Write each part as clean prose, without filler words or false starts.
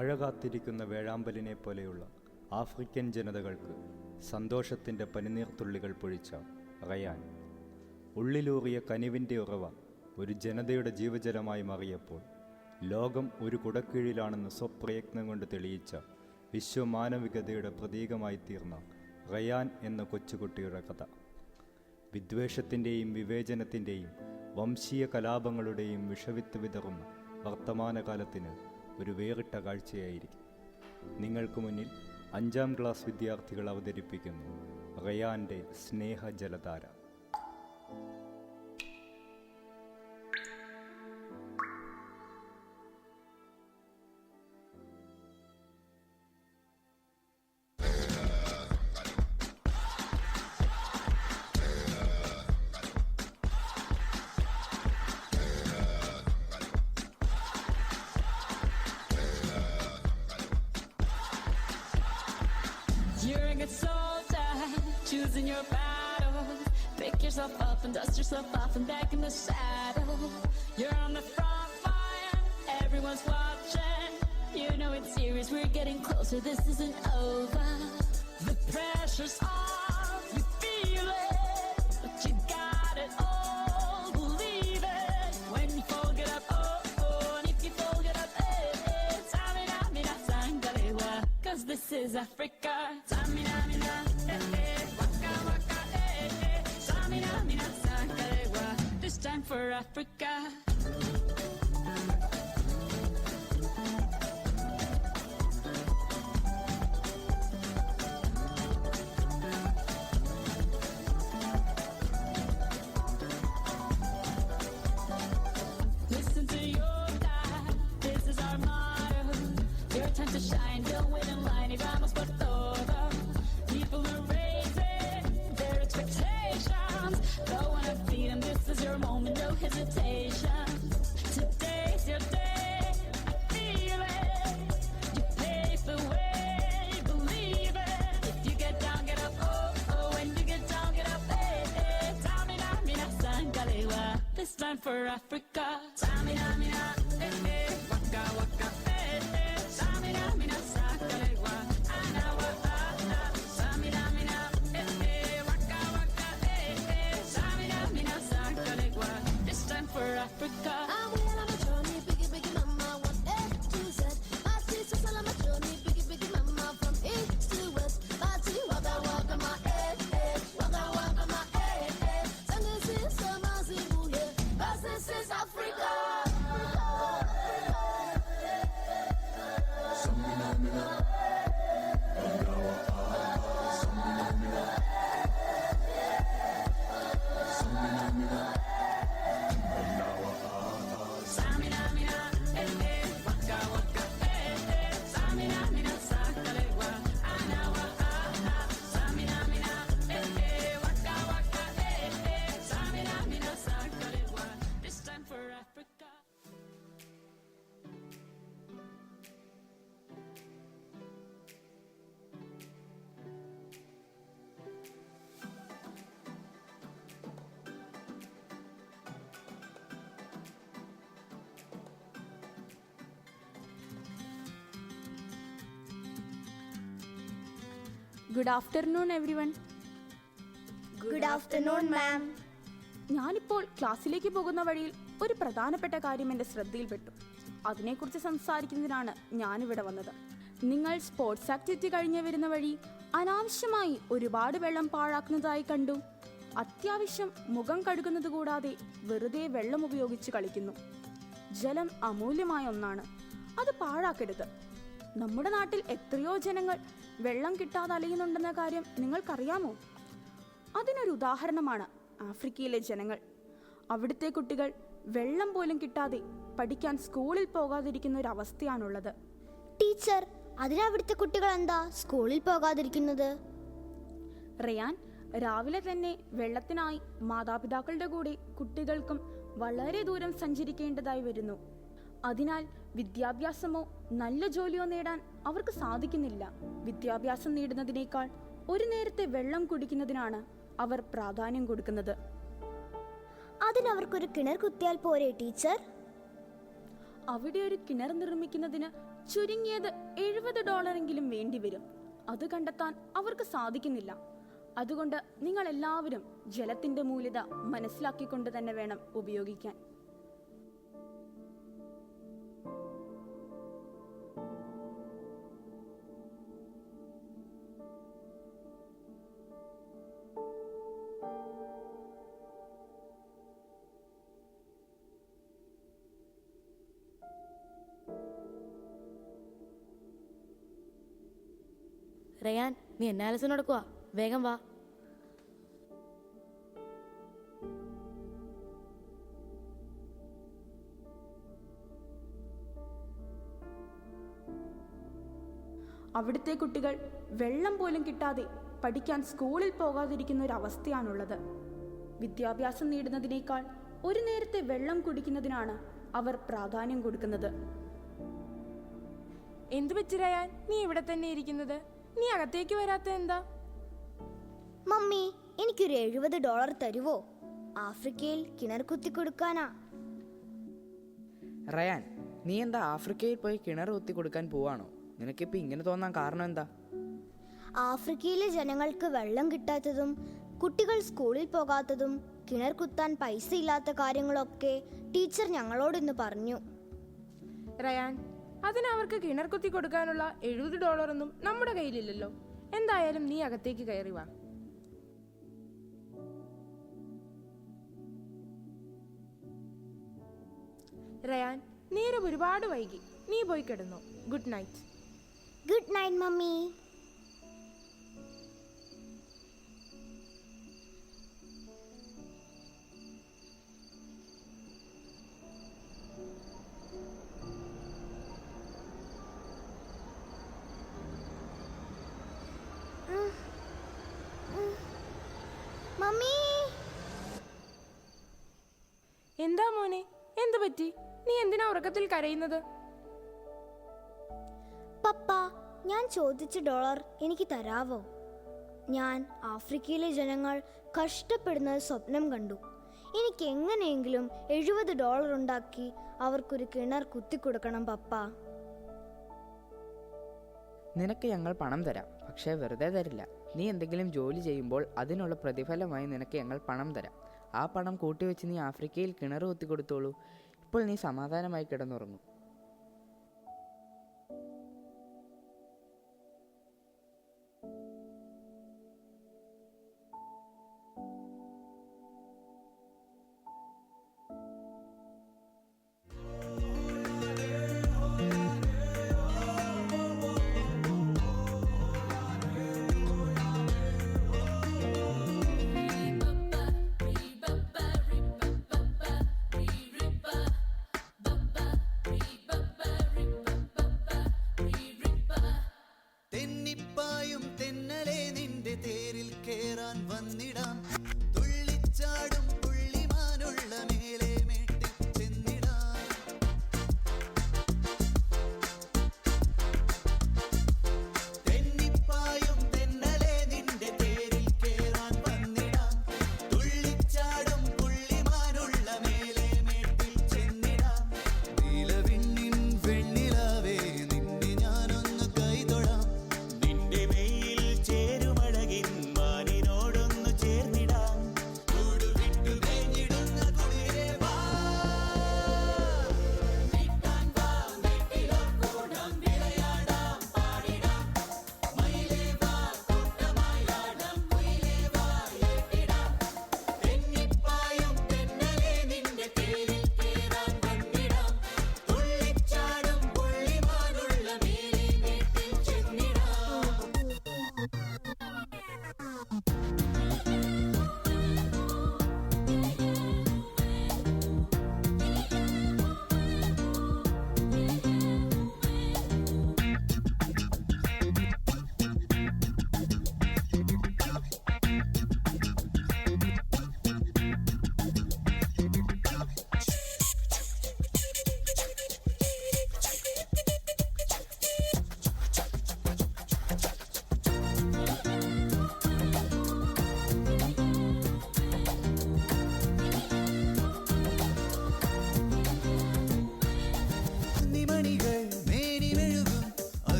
മഴ കാത്തിരിക്കുന്ന വേഴാമ്പലിനെ പോലെയുള്ള ആഫ്രിക്കൻ ജനതകൾക്ക് സന്തോഷത്തിൻ്റെ പനിനീർത്തുള്ളികൾ പൊഴിച്ച റയാൻ. ഉള്ളിലൂറിയ കനിവിൻ്റെ ഉറവ ഒരു ജനതയുടെ ജീവജലമായി മാറിയപ്പോൾ ലോകം ഒരു കുടക്കീഴിലാണെന്ന് സ്വപ്രയത്നം കൊണ്ട് തെളിയിച്ച വിശ്വമാനവികതയുടെ പ്രതീകമായി തീർന്ന റയാൻ എന്ന കൊച്ചുകുട്ടിയുടെ കഥ വിദ്വേഷത്തിൻ്റെയും വിവേചനത്തിൻ്റെയും വംശീയ കലാപങ്ങളുടെയും വിഷവിത്ത് വിതറുന്ന വർത്തമാനകാലത്തിന് ഒരു വേറിട്ട കാഴ്ചയായിരിക്കും. നിങ്ങൾക്ക് മുന്നിൽ 5ാം ക്ലാസ് വിദ്യാർത്ഥികൾ അവതരിപ്പിക്കുന്നു റയാൻ്റെ സ്നേഹജലധാര. You're a good soldier, choosing your battles. Pick yourself up and dust yourself off and back in the saddle. You're on the front line, everyone's watching. You know it's serious, we're getting closer, this isn't over. The pressure's on, you feel it, but you got it all, believe it. When you fall, get up, oh, oh, and if you fall, get up, eh, Samina, mina, sangalewa, 'cause this is Africa. Samina, mina, eh, waka, waka, eh, Samina, mina, sangalewa, this time for Africa. Listen to your dad, this is our motto. Your time to shine, don't wait in line, y vamos por todo. People are raising their expectations. Go on and feed them, this is your moment, no hesitation. Today's your day, I feel it. You pave the way, believe it. If you get down, get up, oh, oh. When you get down, get up, eh, eh. Tamina, mina, sangalewa, this time for Africa. Tamina, mina, eh, eh. Waka, waka, eh, eh. Tamina, mina, sangalewa, anawa, ah, ah. Tamina, mina, eh, eh. Waka, waka, eh, eh. Tamina, mina, sangalewa, this time for Africa. I'm well on my journey, biggie, biggie mama, one A to Z. My sister's all on my journey, biggie, biggie mama, from east to west. My tea, waka, waka, my waka, waka, my Sanga sis, sama zibu, yeah. But this is Africa. Samina, mina, eh, eh. Waka, waka, eh, eh. Samina, mina, sangalewa, anawa, ah, ah. Samina, mina, eh, eh. Waka, waka, eh, eh. Samina, mina, sangalewa, this time for Africa. Good afternoon every one. Good afternoon, ma'am. ഞാനിപ്പോൾ ക്ലാസ്സിലേക്ക് പോകുന്ന വഴിയിൽ ഒരു പ്രധാനപ്പെട്ട കാര്യം എൻ്റെ ശ്രദ്ധയിൽപ്പെട്ടു. അതിനെക്കുറിച്ച് സംസാരിക്കുന്നതിനാണ് ഞാനിവിടെ വന്നത്. നിങ്ങൾ സ്പോർട്സ് ആക്ടിവിറ്റി കഴിഞ്ഞ് വരുന്ന വഴി അനാവശ്യമായി ഒരുപാട് വെള്ളം പാഴാക്കുന്നതായി കണ്ടു. അത്യാവശ്യം മുഖം കഴുകുന്നത് കൂടാതെ വെറുതെ വെള്ളം ഉപയോഗിച്ച് കളിക്കുന്നു. ജലം അമൂല്യമായ ഒന്നാണ്, അത് പാഴാക്കരുത്. നമ്മുടെ നാട്ടിൽ എത്രയോ ജനങ്ങൾ വെള്ളം കിട്ടാതെ അലയുന്നുണ്ടെന്ന കാര്യം നിങ്ങൾക്കറിയാമോ? അതിനൊരു ഉദാഹരണമാണ് ആഫ്രിക്കയിലെ ജനങ്ങൾ. അവിടുത്തെ കുട്ടികൾ വെള്ളം പോലും കിട്ടാതെ പഠിക്കാൻ സ്കൂളിൽ പോകാതിരിക്കുന്ന ഒരു അവസ്ഥയാണുള്ളത്. ടീച്ചർ, അതിനവിടുത്തെ കുട്ടികൾ എന്താ സ്കൂളിൽ പോകാതിരിക്കുന്നത്? റയാൻ, രാവിലെ തന്നെ വെള്ളത്തിനായി മാതാപിതാക്കളുടെ കൂടെ കുട്ടികൾക്കും വളരെ ദൂരം സഞ്ചരിക്കേണ്ടതായി വരുന്നു. അതിനാൽ വിദ്യാഭ്യാസമോ നല്ല ജോലിയോ നേടാൻ അവർക്ക് സാധിക്കുന്നില്ല. വിദ്യാഭ്യാസം നേടുന്നതിനേക്കാൾ ഒരു നേരത്തെ വെള്ളം കുടിക്കുന്നതിനാണ് അവർ പ്രാധാന്യം കൊടുക്കുന്നത്. അതിനവർക്കൊരു കിണർ കുത്തിയാൽ പോരെ ടീച്ചർ? അവിടെ ഒരു കിണർ നിർമ്മിക്കുന്നതിന് ചുരുങ്ങിയത് $70 വേണ്ടിവരും. അത് കണ്ടെത്താൻ അവർക്ക് സാധിക്കുന്നില്ല. അതുകൊണ്ട് നിങ്ങൾ എല്ലാവരും ജലത്തിന്റെ മൂല്യത മനസ്സിലാക്കിക്കൊണ്ട് തന്നെ വേണം ഉപയോഗിക്കാൻ. റയാൻ, നീ അനാലിസിന് നടക്കുക, വേഗം വാ. അവിടുത്തെ കുട്ടികൾ വെള്ളം പോലും കിട്ടാതെ പഠിക്കാൻ സ്കൂളിൽ പോകാതിരിക്കുന്ന ഒരു അവസ്ഥയാണുള്ളത്. വിദ്യാഭ്യാസം നേടുന്നതിനേക്കാൾ ഒരു നേരത്തെ വെള്ളം കുടിക്കുന്നതിനാണ് അവർ പ്രാധാന്യം കൊടുക്കുന്നത്. എന്തു പറ്റി റയാൻ, നീ ഇവിടെ തന്നെ ഇരിക്കുന്നത്? നീ അകത്തേക്ക് വരാത്ത എന്താ? മമ്മി, എനിക്കൊരു $70 തരുവോ? ആഫ്രിക്കയിൽ കിണർ കുത്തി കൊടുക്കാനാ. റയാൻ, നീ എന്താ ആഫ്രിക്കയിൽ പോയി കിണർ കുത്തി കൊടുക്കാൻ പോവാണോ? നിനക്കിപ്പോൾ ഇങ്ങനെ തോന്നാൻ കാരണം എന്താ? ആഫ്രിക്കയിലെ ജനങ്ങൾക്ക് വെള്ളം കിട്ടാത്തതും കുട്ടികൾ സ്കൂളിൽ പോകാത്തതും കിണർ കുത്താൻ പൈസ ഇല്ലാത്ത കാര്യങ്ങളൊക്കെ ടീച്ചർ ഞങ്ങളോടിന്ന് പറഞ്ഞു. റയാൻ, അതിന് അവർക്ക് കിണർ കുത്തി കൊടുക്കാനുള്ള $70 ഒന്നും നമ്മുടെ കയ്യിലില്ലല്ലോ. എന്തായാലും നീ അകത്തേക്ക് കയറി വാ. റയാൻ, നേരം ഒരുപാട് വൈകി, നീ പോയി കിടന്നോ. Good night. Good night mummy. Mummy, എന്താ മോനെ, എന്തു പറ്റി? നീ എന്തിനാ ഉറക്കത്തിൽ കരയുന്നത്? പപ്പ, ഞാൻ ചോദിച്ച ഡോളർ എനിക്ക് തരാവോ? ഞാൻ ആഫ്രിക്കയിലെ ജനങ്ങൾ കഷ്ടപ്പെടുന്നത് സ്വപ്നം കണ്ടു. എനിക്ക് എങ്ങനെയെങ്കിലും $70 ഉണ്ടാക്കി അവർക്കൊരു കിണർ കുത്തിക്കൊടുക്കണം പപ്പ. നിനക്ക് ഞങ്ങൾ പണം തരാം, പക്ഷേ വെറുതെ തരില്ല. നീ എന്തെങ്കിലും ജോലി ചെയ്യുമ്പോൾ അതിനുള്ള പ്രതിഫലമായി നിനക്ക് ഞങ്ങൾ പണം തരാം. ആ പണം കൂട്ടിവെച്ച് നീ ആഫ്രിക്കയിൽ കിണർ കുത്തി കൊടുത്തോളൂ. ഇപ്പോൾ നീ സമാധാനമായി കിടന്നുറങ്ങും.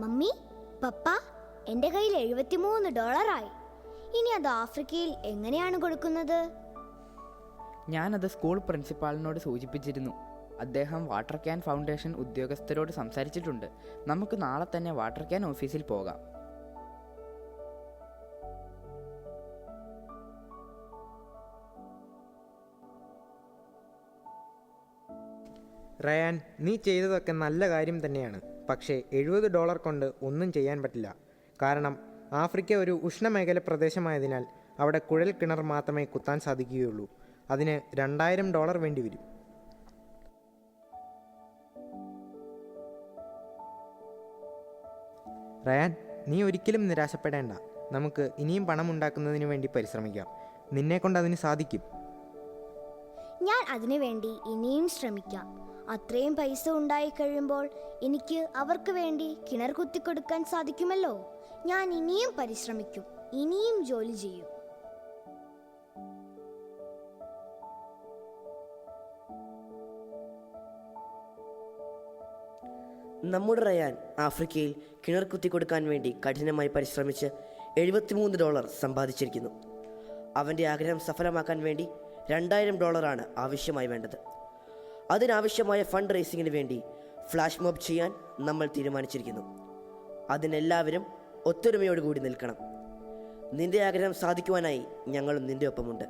മമ്മി, പപ്പ, എൻ്റെ കയ്യിൽ $73 ഇനി അത് ആഫ്രിക്കയിൽ എങ്ങനെയാണ് കൊടുക്കുന്നത്? ഞാനത് സ്കൂൾ പ്രിൻസിപ്പാളിനോട് സൂചിപ്പിച്ചിരുന്നു. അദ്ദേഹം വാട്ടർ ക്യാൻ ഫൗണ്ടേഷൻ ഉദ്യോഗസ്ഥരോട് സംസാരിച്ചിട്ടുണ്ട്. നമുക്ക് നാളെ തന്നെ വാട്ടർ ക്യാൻ ഓഫീസിൽ പോകാം. റയാൻ, നീ ചെയ്തതൊക്കെ നല്ല കാര്യം തന്നെയാണ്. പക്ഷേ $70 കൊണ്ട് ഒന്നും ചെയ്യാൻ പറ്റില്ല. കാരണം ആഫ്രിക്ക ഒരു ഉഷ്ണമേഖല പ്രദേശമായതിനാൽ അവിടെ കുഴൽ കിണർ മാത്രമേ കുത്താൻ സാധിക്കുകയുള്ളൂ. അതിന് $2000 വേണ്ടി വരും. റയാൻ, നീ ഒരിക്കലും നിരാശപ്പെടേണ്ട. നമുക്ക് ഇനിയും പണം ഉണ്ടാക്കുന്നതിന് വേണ്ടി പരിശ്രമിക്കാം. നിന്നെക്കൊണ്ട് അതിന് സാധിക്കും. ഞാൻ അതിനു വേണ്ടി ഇനിയും ശ്രമിക്കാം. അത്രയും പൈസ ഉണ്ടായിക്കഴിയുമ്പോൾ എനിക്ക് അവർക്ക് വേണ്ടി കിണർ കുത്തിക്കൊടുക്കാൻ സാധിക്കുമല്ലോ. ഞാൻ ഇനിയും പരിശ്രമിക്കും, ഇനിയും ജോലി ചെയ്യും. നമ്മുടെ റയാൻ ആഫ്രിക്കയിൽ കിണർ കുത്തിക്കൊടുക്കാൻ വേണ്ടി കഠിനമായി പരിശ്രമിച്ച് $73 സമ്പാദിച്ചിരിക്കുന്നു. അവൻ്റെ ആഗ്രഹം സഫലമാക്കാൻ വേണ്ടി $2000 ആവശ്യമായി വേണ്ടത്. അതിനാവശ്യമായ ഫണ്ട് റേസിങ്ങിന് വേണ്ടി ഫ്ലാഷ് മോബ് ചെയ്യാൻ നമ്മൾ തീരുമാനിച്ചിരിക്കുന്നു. അതിനെല്ലാവരും ഒത്തൊരുമയോടുകൂടി നിൽക്കണം. നിന്റെ ആഗ്രഹം സാധിക്കുവാനായി ഞങ്ങളും നിന്റെ ഒപ്പമുണ്ട്.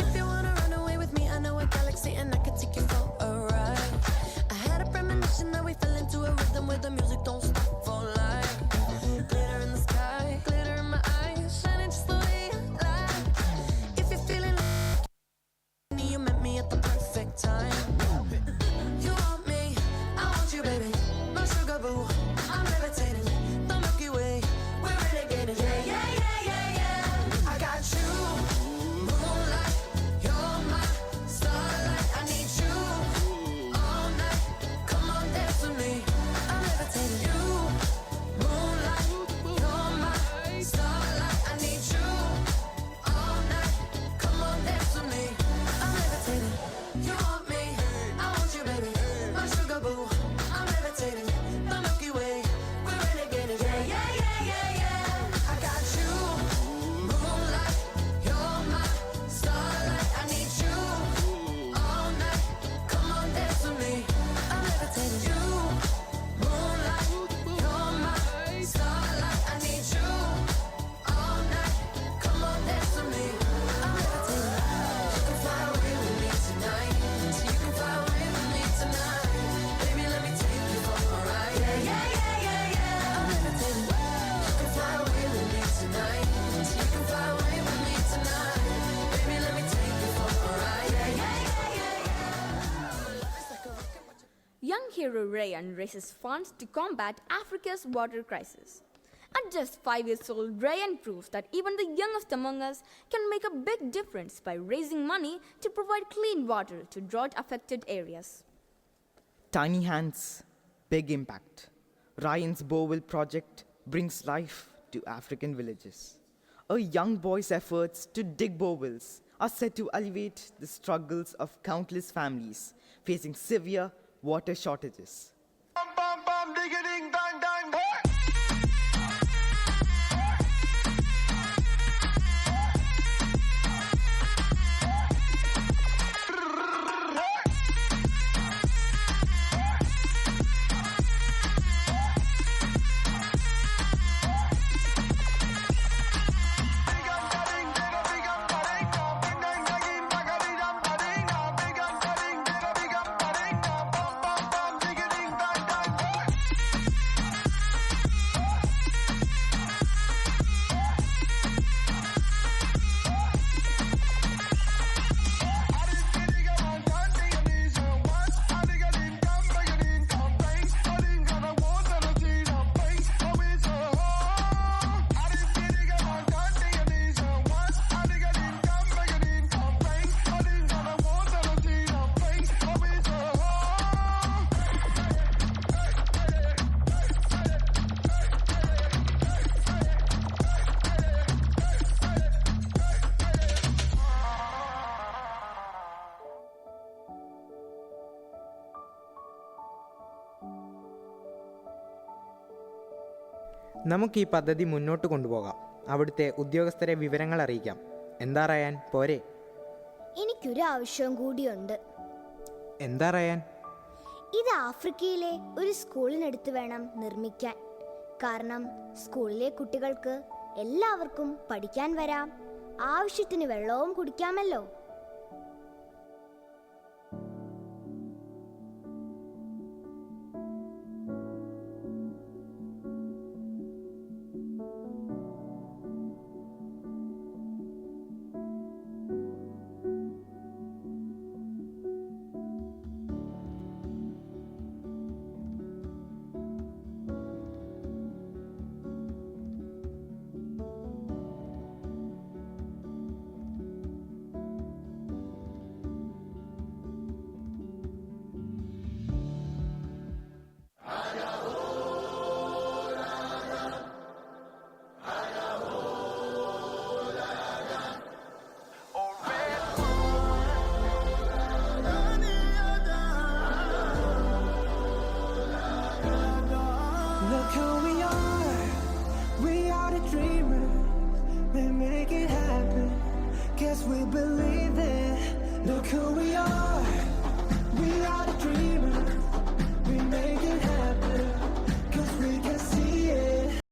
If you wanna run away with me, I know a galaxy and I can take you for a ride. I had a premonition that we fell into a rhythm where the music don't stop for life. Glitter in the sky, glitter in my eyes, shining just the way I like. If you're feeling like you met me at the perfect time. You want me, I want you, baby. My sugar boo, I'm levitating. The Milky Way, we're renegading. Yeah, yeah, yeah, yeah, yeah. I got you. Moonlight, you're my starlight. I need you all night. Come on, dance with me. I'm levitating. You, moonlight, you're my starlight. I need you all night. Come on, dance with me. I'm levitating. You want me, I want you, baby. My sugar boo, I'm levitating. The Milky Way, we're renegading. Yeah, yeah, yeah, yeah, yeah. I got you. Moonlight, you're my starlight. I need you all night. Come on, dance with me. I'm levitating. You, moonlight, you're my starlight. I need you all night. Come on, dance with me. I'm levitating. You can fly away with me tonight. So you can fly away with me tonight. Baby, let me take you for a ride. Yeah, yeah, yeah, yeah, yeah. I'm levitating. You can fly away with me tonight. So you can fly away with me tonight. Baby, let me take you for a ride. Yeah, yeah, yeah, yeah, yeah. Young hero Rayan raises funds to combat Africa's water crisis. At just 5 years old, Rayan proves that even the youngest among us can make a big difference by raising money to provide clean water to drought-affected areas. Tiny hands, big impact. Ryan's Borewell project brings life to African villages. A young boy's efforts to dig borewells are set to alleviate the struggles of countless families facing severe water shortages. നമുക്ക് ഈ പദ്ധതി മുന്നോട്ട് കൊണ്ടുപോകാം. അവിടുത്തെ ഉദ്യോഗസ്ഥരെ വിവരങ്ങൾ അറിയിക്കാം. എന്താ റയാൻ, പോരെ? എനിക്കൊരു ആവശ്യവും കൂടിയുണ്ട്. എന്താ റയാൻ? ഇത് ആഫ്രിക്കയിലെ ഒരു സ്കൂളിനടുത്ത് വേണം നിർമ്മിക്കാൻ. കാരണം സ്കൂളിലെ കുട്ടികൾക്ക് എല്ലാവർക്കും പഠിക്കാൻ വരാം, ആവശ്യത്തിന് വെള്ളവും കുടിക്കാമല്ലോ. Look who we are the dreamers, we make it happen, guess we believe it. Look who we are the dreamers, we make it happen, cause we can see it.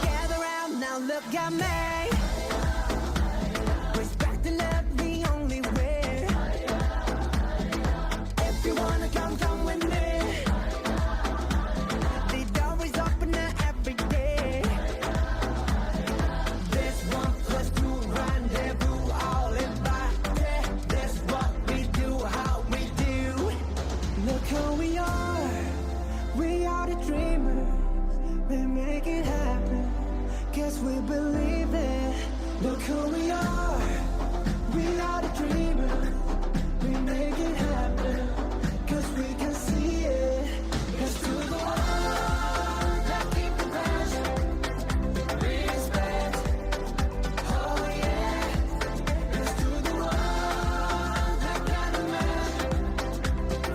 Gather round now, look at me. Respect and love the only way. If you wanna come with me. The door is open every day. This 1 + 2 rendezvous, all invited. This what we do, how we do. Look who we are the dreamers. We make it happen, guess we believe it. Look who we are the dreamers. We make it happen, cause we can see it. Let's do the one that keep the passion, respect, oh yeah. Let's do the one that can imagine,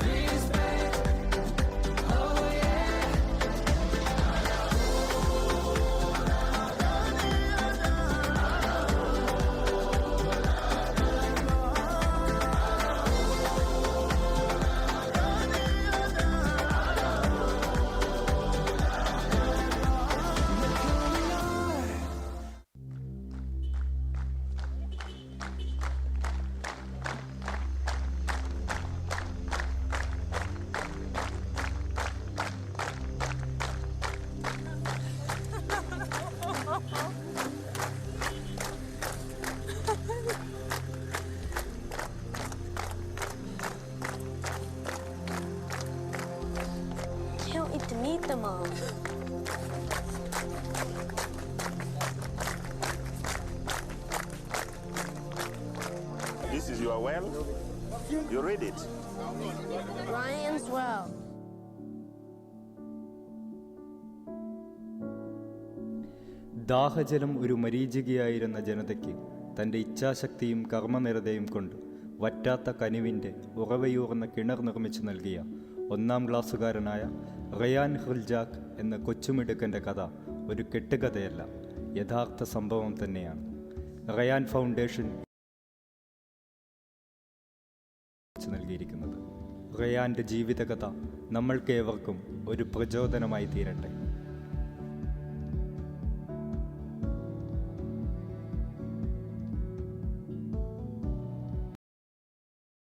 respect, oh yeah. Can't wait to meet them all. This is your well. You read it. Ryan's well. ദാഹജലം ഒരു മരീചികയായിരുന്ന ജനതയ്ക്ക് തൻ്റെ ഇച്ഛാശക്തിയും കർമ്മനിരതയും കൊണ്ട് വറ്റാത്ത കനിവിൻ്റെ ഉറവയൂർന്ന കിണർ നിർമ്മിച്ചു നൽകിയ 1-ാം ക്ലാസ്സുകാരനായ റയാൻ ഹുൽജാക്ക് എന്ന കൊച്ചുമിടുക്കൻ്റെ കഥ ഒരു കെട്ടുകഥയല്ല, യഥാർത്ഥ സംഭവം തന്നെയാണ്. റയാൻ ഫൗണ്ടേഷൻ നൽകിയിരിക്കുന്നത്. റയാൻ്റെ ജീവിതകഥ നമ്മൾക്കേവർക്കും ഒരു പ്രചോദനമായി തീരട്ടെ.